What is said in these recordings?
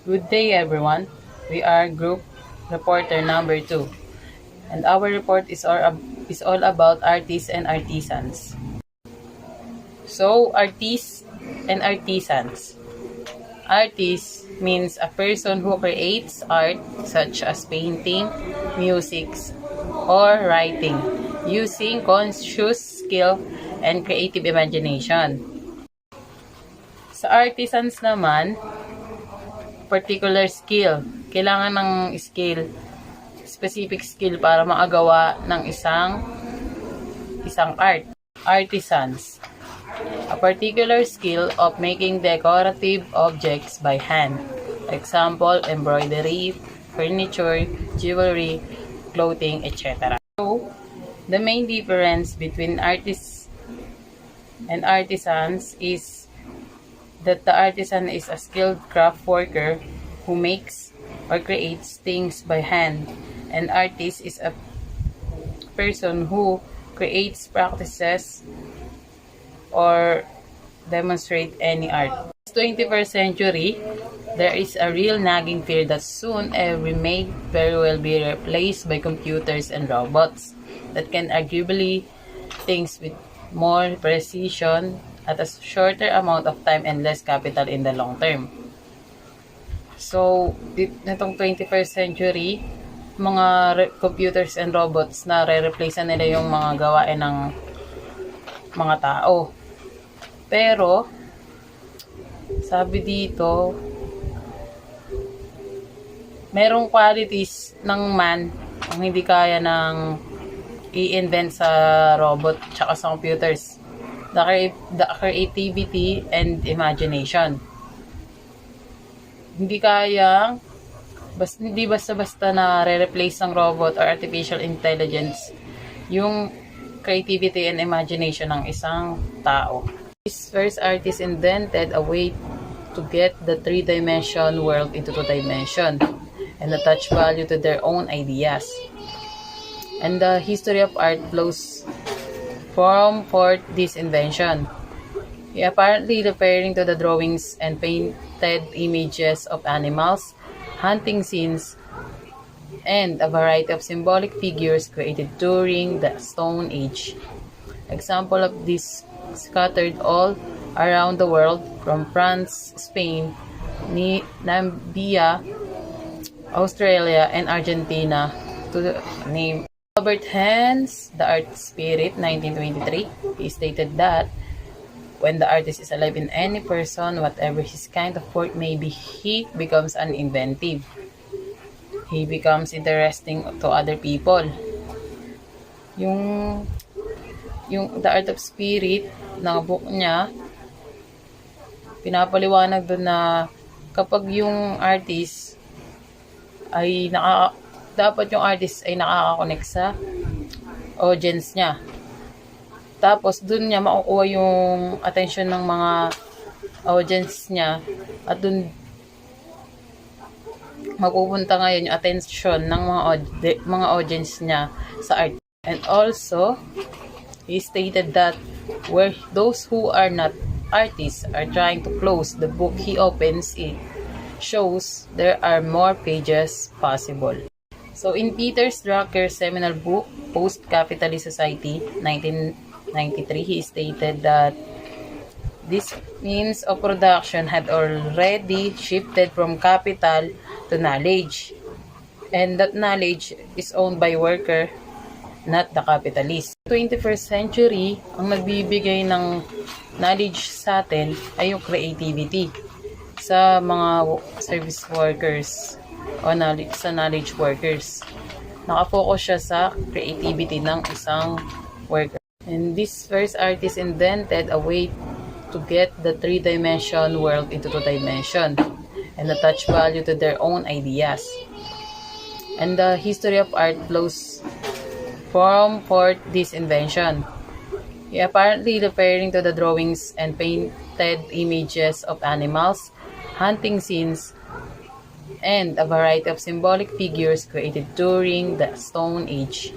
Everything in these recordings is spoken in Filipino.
Good day, everyone. We are group reporter number 2, and our report is all about artists and artisans. So, artists and artisans. Artist means a person who creates art such as painting, music, or writing using conscious skill and creative imagination. Sa artisans naman, particular skill. Kailangan ng skill, specific skill para makagawa ng isang art. Artisans. A particular skill of making decorative objects by hand. Example, embroidery, furniture, jewelry, clothing, etc. So, the main difference between artists and artisans is that the artisan is a skilled craft worker who makes or creates things by hand, and artist is a person who creates, practices, or demonstrate any art. In the 21st century, there is a real nagging fear that soon every may very well be replaced by computers and robots that can arguably things with more precision at a shorter amount of time and less capital in the long term. So, nitong 21st century, mga computers and robots na re-replace na nila yung mga gawain ng mga tao. Pero, sabi dito, merong qualities ng man ang hindi kaya ng i-invent sa robot tsaka sa computers. The creativity and imagination. Hindi basta-basta na re-replace ng robot or artificial intelligence yung creativity and imagination ng isang tao. This first artist invented a way to get the three-dimension world into two-dimension and attach value to their own ideas. And the history of art flows from forth this invention. He apparently referring to the drawings and painted images of animals, hunting scenes, and a variety of symbolic figures created during the Stone Age. Example of this scattered all around the world from France, Spain, Namibia, Australia, and Argentina to name. Albert Hans, The Art Spirit, 1923, he stated that when the artist is alive in any person, whatever his kind of work may be, he becomes uninventive. He becomes interesting to other people. Yung The Art of Spirit, na book niya, pinapaliwanag doon na kapag yung artist ay dapat yung artist ay nakaka-connect sa audience niya. Tapos, dun niya makukuha yung attention ng mga audience niya at dun mapupunta ngayon yung attention ng mga audience niya sa art. And also, he stated that where those who are not artists are trying to close the book he opens, it shows there are more pages possible. So, in Peter Drucker's seminal book, Post-Capitalist Society, 1993, he stated that this means of production had already shifted from capital to knowledge. And that knowledge is owned by worker, not the capitalist. 21st century, ang nagbibigay ng knowledge sa atin ay yung creativity sa mga service workers o sa knowledge workers. Nakafocus siya sa creativity ng isang worker. And this first artist invented a way to get the three-dimension world into two-dimension and attach value to their own ideas. And the history of art flows from forth this invention. He apparently referring to the drawings and painted images of animals, hunting scenes, and a variety of symbolic figures created during the Stone Age.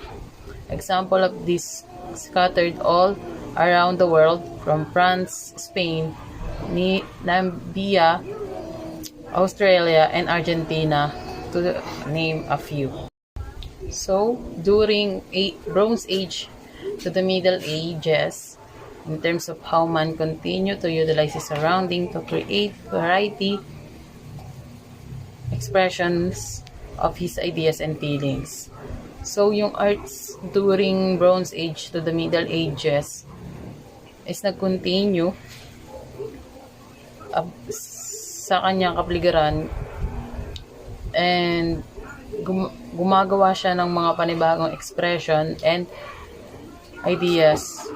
Example of this scattered all around the world from France, Spain, Namibia, Australia, and Argentina, to name a few. So, during Bronze Age to the Middle Ages, in terms of how man continued to utilize his surrounding to create variety expressions of his ideas and feelings. So, yung arts during Bronze Age to the Middle Ages is nag-continue sa kanyang kapaligiran, and gumagawa siya ng mga panibagong expression and ideas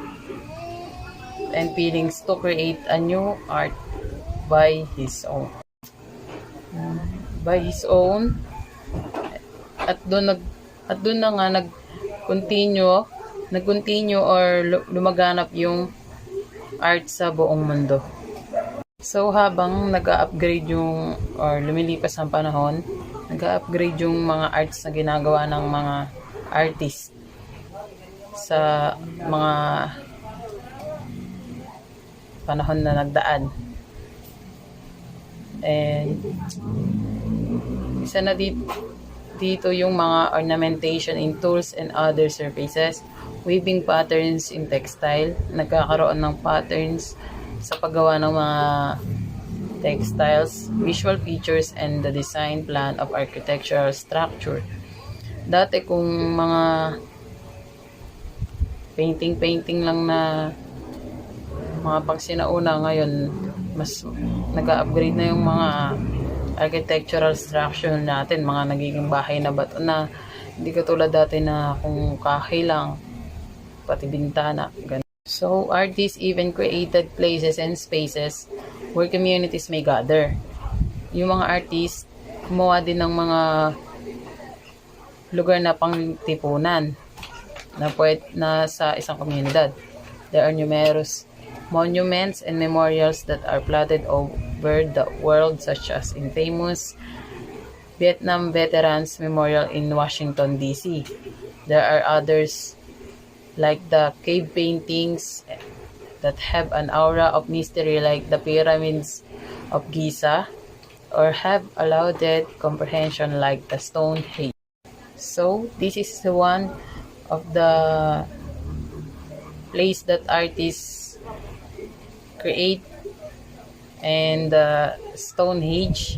and feelings to create a new art by his own. At doon na nga nag-continue or lumaganap yung art sa buong mundo. So, habang nag-upgrade or lumilipas ang panahon, nag-upgrade yung mga arts na ginagawa ng mga artist sa mga panahon na nagdaan. And isa na dito yung mga ornamentation in tools and other surfaces, weaving patterns in textile, nagkakaroon ng patterns sa paggawa ng mga textiles, visual features, and the design plan of architectural structure. Dati kung mga painting lang na mga pagsinauna, ngayon mas nag-upgrade na yung mga architectural structure natin, mga nagiging bahay na bato na, hindi katulad dati na kung kahoy lang, pati bintana, ganun. So, artists even created places and spaces where communities may gather. Yung mga artists, gumawa din ng mga lugar na pangtipunan na sa isang komunidad. There are numerous monuments and memorials that are plotted over the world, such as in famous Vietnam Veterans Memorial in Washington, D.C. There are others like the cave paintings that have an aura of mystery, like the pyramids of Giza, or have a lauded comprehension like the Stonehenge. So, this is one of the place that artists create, and the Stonehenge,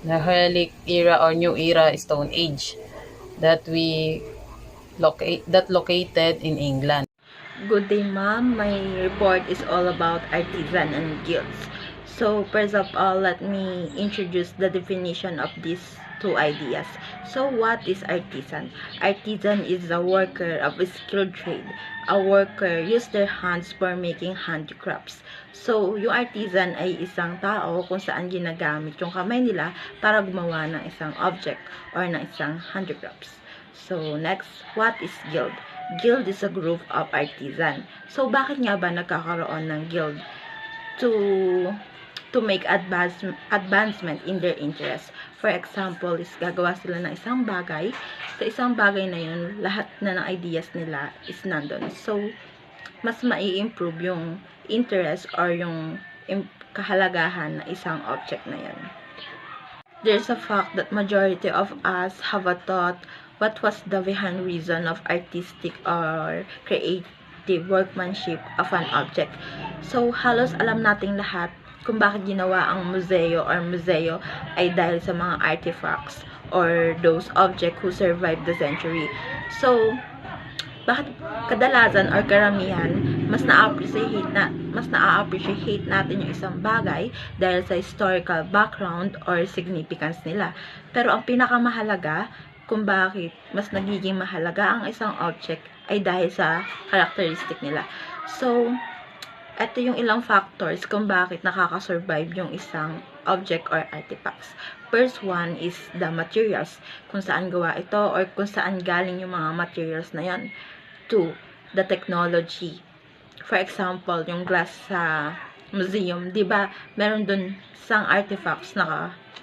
the Neolithic era or New Era Stone Age that located in England. Good day, ma'am. My report is all about artisan and guilds. So, first of all, let me introduce the definition of these two ideas. So, what is artisan? Artisan is a worker of a skilled trade. A worker use their hands for making handicrafts. So, yung artisan ay isang tao kung saan ginagamit yung kamay nila para gumawa ng isang object or ng isang handicrafts. So, next, what is guild? Guild is a group of artisan. So, bakit nga ba nagkakaroon ng guild? To make advancement in their interest. For example, is gagawa sila ng isang bagay. Sa isang bagay na yun, lahat na ng ideas nila is nandun. So, mas mai-improve yung interest or yung kahalagahan ng isang object na yun. There's a fact that majority of us have a thought what was the behind reason of artistic or creative workmanship of an object. So, halos alam nating lahat kung bakit ginawa ang museo ay dahil sa mga artifacts or those objects who survived the century. So, bakit kadalasan or karamihan mas na-appreciate natin yung isang bagay dahil sa historical background or significance nila. Pero ang pinakamahalaga kung bakit mas nagiging mahalaga ang isang object ay dahil sa characteristic nila. So, ito yung ilang factors kung bakit nakaka-survive yung isang object or artifacts. First one is the materials, kung saan gawa ito or kung saan galing yung mga materials na yan. Two, the technology. For example, yung glass sa museum, di ba meron dun isang artifacts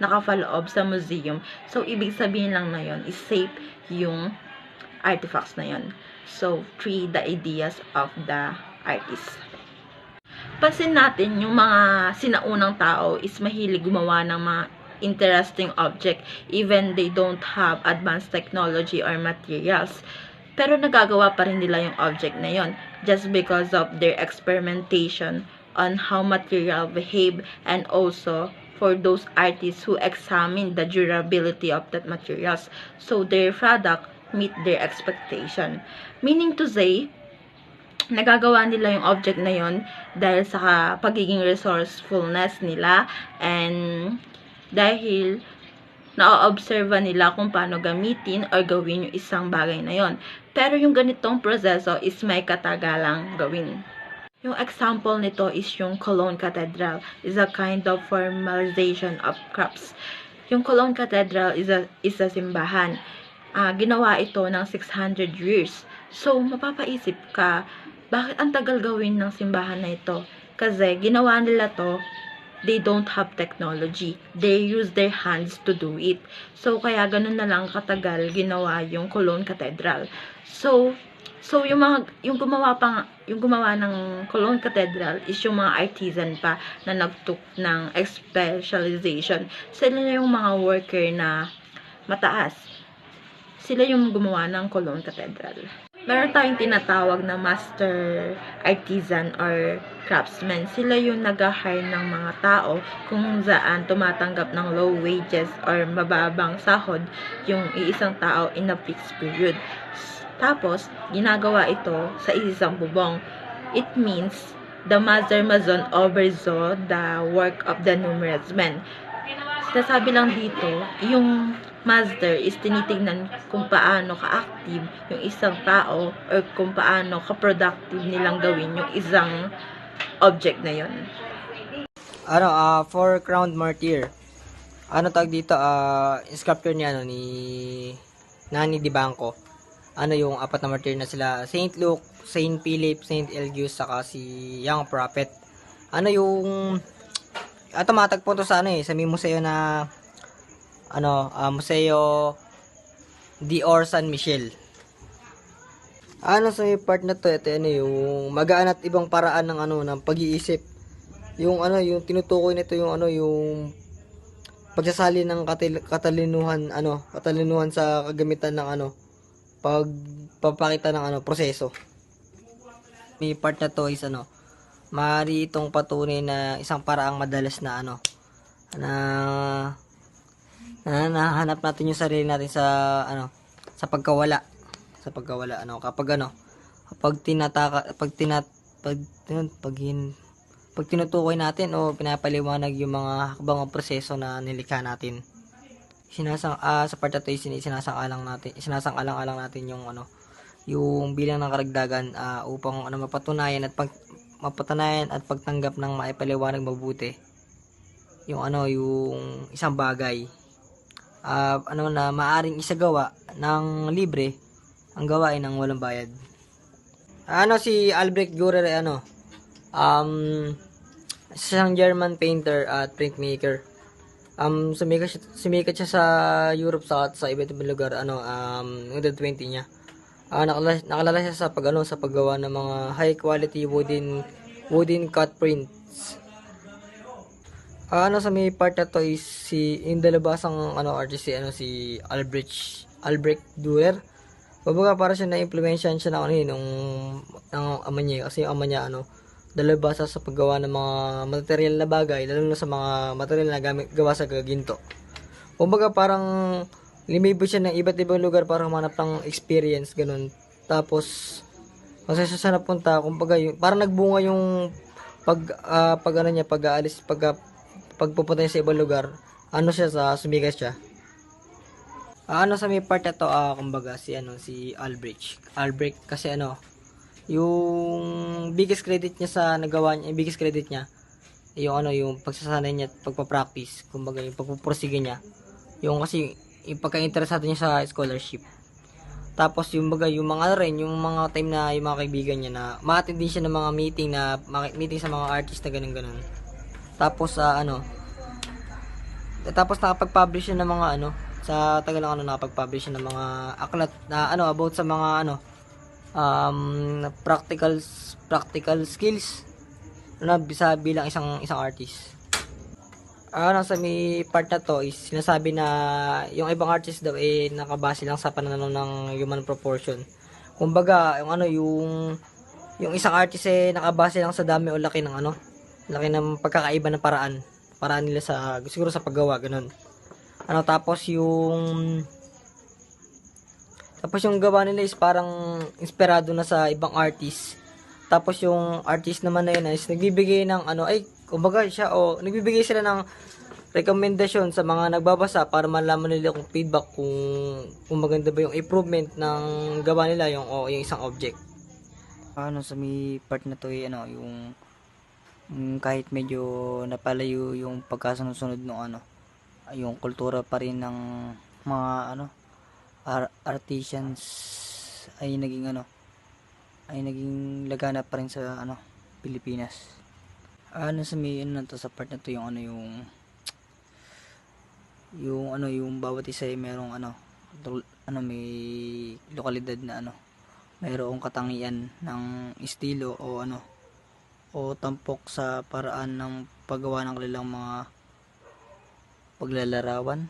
nakapaloob sa museum. So, ibig sabihin lang na yun is safe yung artifacts na yun. So, three, the ideas of the artist. pansin natin yung mga sinaunang tao is mahilig gumawa ng mga interesting object even they don't have advanced technology or materials. Pero nagagawa pa rin nila yung object na yon just because of their experimentation on how material behave, and also for those artists who examine the durability of that materials so their product meet their expectation. Meaning to say, nagagawa nila yung object na yon dahil sa pagiging resourcefulness nila, and dahil na-observe nila kung paano gamitin or gawin yung isang bagay na yon. Pero yung ganitong proseso is may katagalang gawin. Yung example nito is yung Cologne Cathedral is a kind of formalization of crafts. Yung Cologne Cathedral is a simbahan. Ginawa ito ng 600 years. So, mapapaisip ka, bakit ang tagal gawin ng simbahan na ito? Kasi ginawa nila to, they don't have technology. They use their hands to do it. So, kaya ganun na lang katagal ginawa yung Cologne Cathedral. So yung gumawa ng Cologne Cathedral is yung mga artisan pa na nagtook ng specialization. Sila yung mga worker na mataas. Sila yung gumawa ng Cologne Cathedral. Meron tayong tinatawag na master artisan or craftsman. Sila yung nag-hire ng mga tao kung saan tumatanggap ng low wages or mababang sahod yung iisang tao in a fixed period. Tapos, ginagawa ito sa isang bubong. It means the master mason oversaw the work of the numerous men. Sinasabi lang dito, yung master is tinitignan kung paano ka-active yung isang tao or kung paano ka-productive nilang gawin yung isang object na yun. For crowned martyr, tawag dito, sculpture ni Nani Di Banco. Yung apat na martyr na sila, Saint Luke, Saint Philip, Saint Eligius, saka si Young Prophet. Matagpo to sa sa may museo na Museo d'Or San Michel. Sa may part na to, ito yung magaan at ibang paraan ng ng pag-iisip. Yung tinutukoy nito yung pagsasali ng katalinuhan sa kagamitan ng pagpapakita ng proseso. May part na to is maaari itong patunay na isang paraang madalas na na nahanap natin yung sarili natin sa pagkawala pag tinutukoy natin o pinapaliwanag yung mga hakbang proseso na nilikha natin. Sa part na to sinasang-alang natin yung bilang ng karagdagan upang mapatunayan at pagtanggap ng maipaliwanag mabuti yung isang bagay na maaring isagawa ng libre ang gawain ng walang bayad. Si Albrecht Dürer isang German painter at printmaker. Sumikat siya sa Europe sa iba't ibang lugar edad 20 niya. Nakalala siya sa paggawa ng mga high quality wooden cut prints. Sa may part na to is yung dalabasang artist si Albrecht Dürer. Kumbaga para siya na-impluwensyahan siya ng ama niya, kasi yung ama niya dalabasa sa paggawa ng mga material na bagay, lalo na sa mga material na gawa sa ginto. Kumbaga parang lumibo siya ng iba't ibang lugar para humanap ng experience, ganun. Tapos kasi siya napunta, kumbaga parang nagbunga yung pagpupunta niya sa ibang lugar. Sumigas siya. Sa may part na to, kumbaga si Albrecht kasi yung biggest credit niya sa nagawa niya, yung pagsasanay niya at pagpa-practice, kumbaga yung pagpupursige niya, kasi yung pagka-interesado niya sa scholarship. Tapos yung mga time na yung mga kaibigan niya na ma-attend din siya ng mga meeting sa mga artist na ganun. Tapos tapos nakapag-publish siya ng mga sa tagal ng nakapag-publish siya ng mga aklat na about sa mga practical skills. ano, bisa bilang isang artist. Sa may part na to is sinasabi na yung ibang artist daw nakabase lang sa pananaw ng human proportion. Kumbaga, yung isang artist nakabase lang sa dami o laki ng laki ng pagkakaiba ng paraan nila siguro sa paggawa, ganun. Tapos yung gawa nila is parang inspirado na sa ibang artist. Tapos yung artist naman na yun is nagbibigay ng kumbaga nagbibigay sila ng rekomendasyon sa mga nagbabasa para malaman nila kung feedback kung maganda ba yung improvement ng gawa nila yung isang object. Sa may part na to yung kahit medyo napalayo yung pagkasunod-sunod ng yung kultura pa rin ng mga artisans ay naging lagana pa rin sa Pilipinas. Sa may na to, sa part na to yung bawat isa ay merong may lokalidad na mayroong katangian ng estilo o tampok sa paraan ng paggawa ng kanilang mga paglalarawan.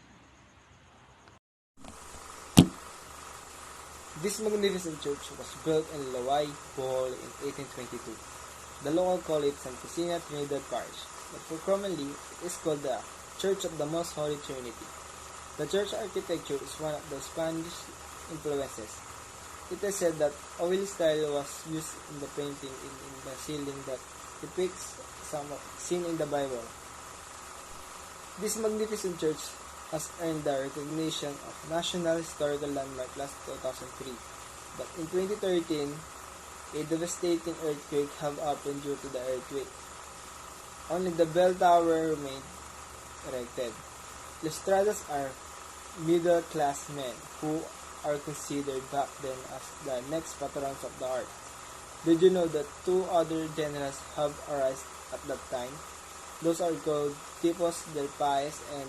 This magnificent church was built in Laway, Bohol in 1822. The local call it Santa Cristina Trinidad Parish, but more commonly it is called the Church of the Most Holy Trinity. The church architecture is one of the Spanish influences. It is said that oil style was used in the painting in the ceiling that depicts some scene in the Bible. This magnificent church has earned the recognition of National Historical Landmark last 2003, but in 2013, a devastating earthquake have happened due to the earthquake. Only the bell tower remained erected. Ilustrados are middle-class men who are considered back then as the next patrons of the art. Did you know that two other generals have arisen at that time? Those are called Tipos del Paez and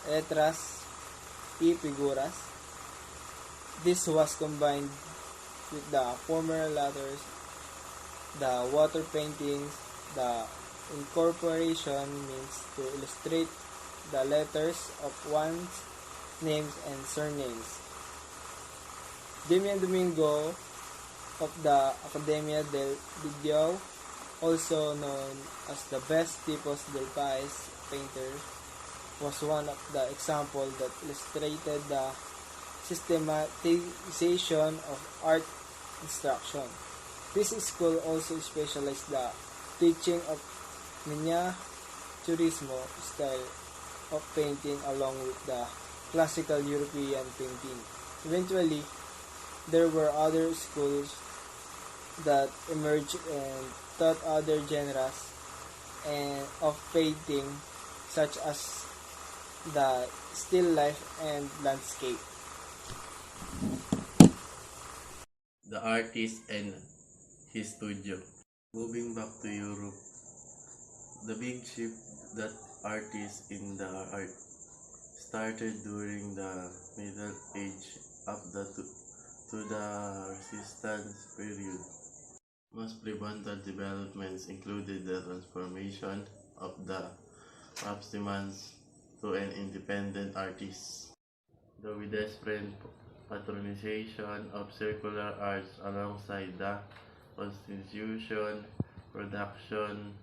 Letras y Figuras. This was combined with the former letters, the water paintings. The incorporation means to illustrate the letters of one's names and surnames. Damian Domingo of the Academia del Video, also known as the best Tipos del Paez painter, was one of the examples that illustrated the systematization of art instruction. This school also specialized the teaching of miniaturismo style of painting along with the classical European painting. Eventually, there were other schools that emerged and taught other genres of painting such as the still life and landscape. The artist and his studio. Moving back to Europe, the big shift that artists in the art started during the Middle Age up to the Resistance period. Most pivotal developments included the transformation of the craftsman to an independent artist. The widespread patronization of circular arts alongside the constitution, production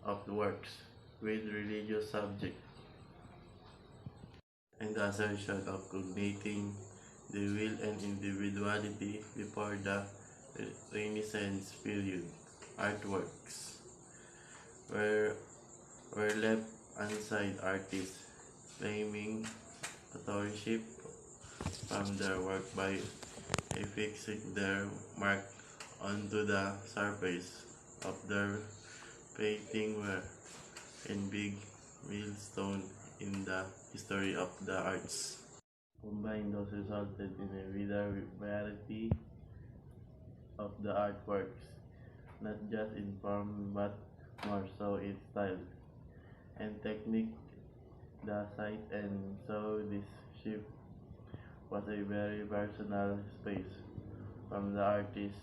of works with religious subject, and the assertion of cognating the will and individuality before the Renaissance period. Artworks were left unsigned artists claiming authorship from their work by affixing their mark onto the surface of their painting were a big milestone in the history of the arts. Combined, those resulted in a wider variety of the artworks, not just in form but more so in style and technique. The sight and so this shift was a very personal space from the artist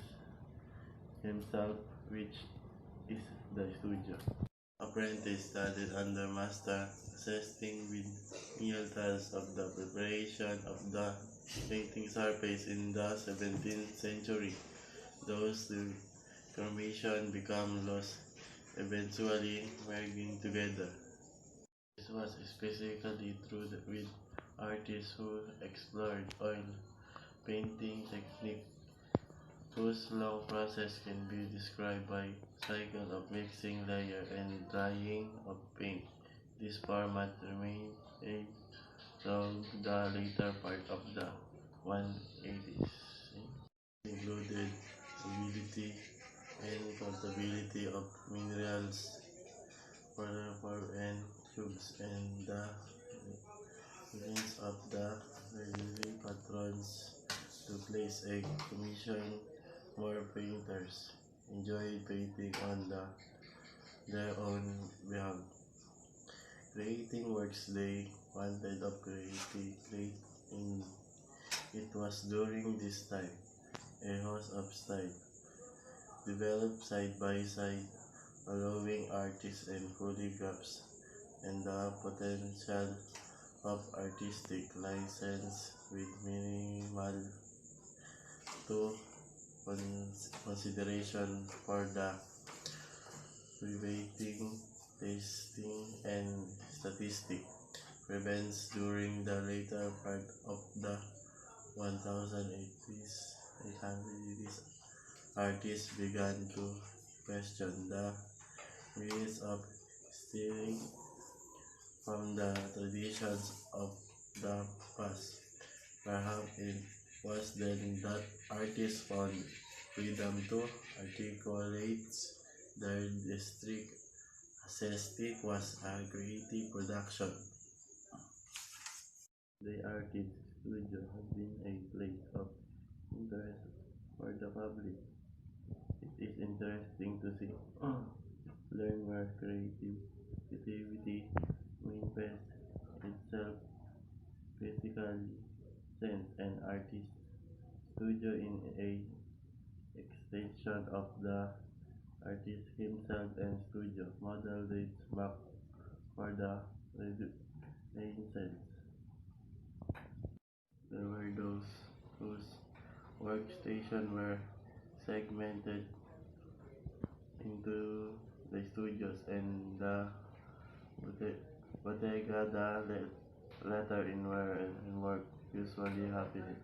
himself, which is the studio. Apprentice studied under master, assisting with menial tasks of the preparation of the painting surface in the 17th century. Those two formation become lost, eventually merging together. This was specifically true with artists who explored oil painting technique whose long process can be described by cycle of mixing layer and drying of paint. This format remained through the later part of the 180s. Included ability and portability of minerals, for and tubes, and the means of the early patrons to place a commission. More painters enjoyed painting on their own behalf, creating works they wanted of creating. It was during this time a host of style developed side by side, allowing artists and photographs and the potential of artistic license with minimal to consideration for the privating, tasting, and statistic prevents during the later part of the 1080s. 800s, artists began to question the merits of stealing from the traditions of the past. Perhaps it was then that artists found freedom to articulate their district. Aesthetic was a creative production. The artist studio has been a place of interest for the public. It is interesting to see, learn where creativity manifests itself physically, sense an artist studio in a extension of the artist himself and studio model dates back for the Renaissance. There were those whose workstation were segmented into the studios and the bodega, the latter in where and work usually happened.